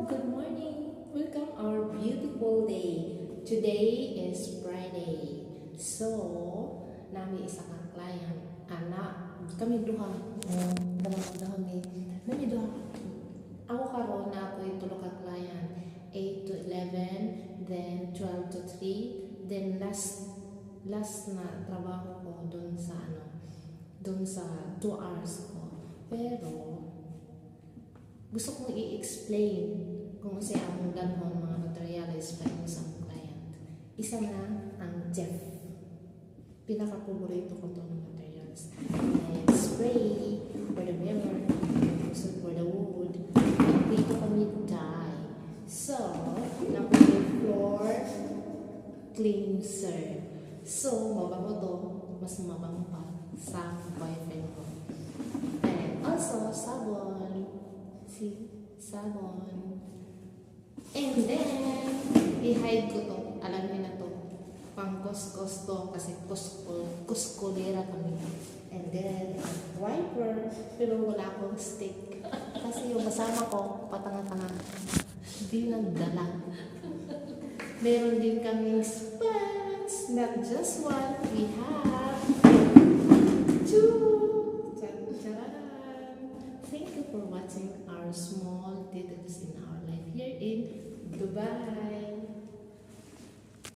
good morning. Welcome our beautiful day. Today is Friday. So, nami isa ka client. Kami duha. Dahon nami duha. Ako karon na ako yung tulo ka client. 8 to 11, then 12 to 3, then last na trabaho ko doon sa 2 hours ko. Pero gusto kong i-explain kung kasi ang danhon mga materials pa yung sa client. Isa na ang Jeff. Pinaka-paborito ko to ng materials. And spray for the mirror, also for the wood. Dito kami dye. So, napo yung floor cleanser. So, mabango to. Mas mabango pa sa boyfriend ko. And also, sabon. See? Sabon. And then, i-hide ko to. Alam niyo na to. Pang-kuskos to. Kasi kuskulera kami. And then, wiper. Pero wala akong stick. Kasi yung kasama ko, patanga-tanga. Hindi nagdala. Meron din kaming sponge. Not just one. We have 2.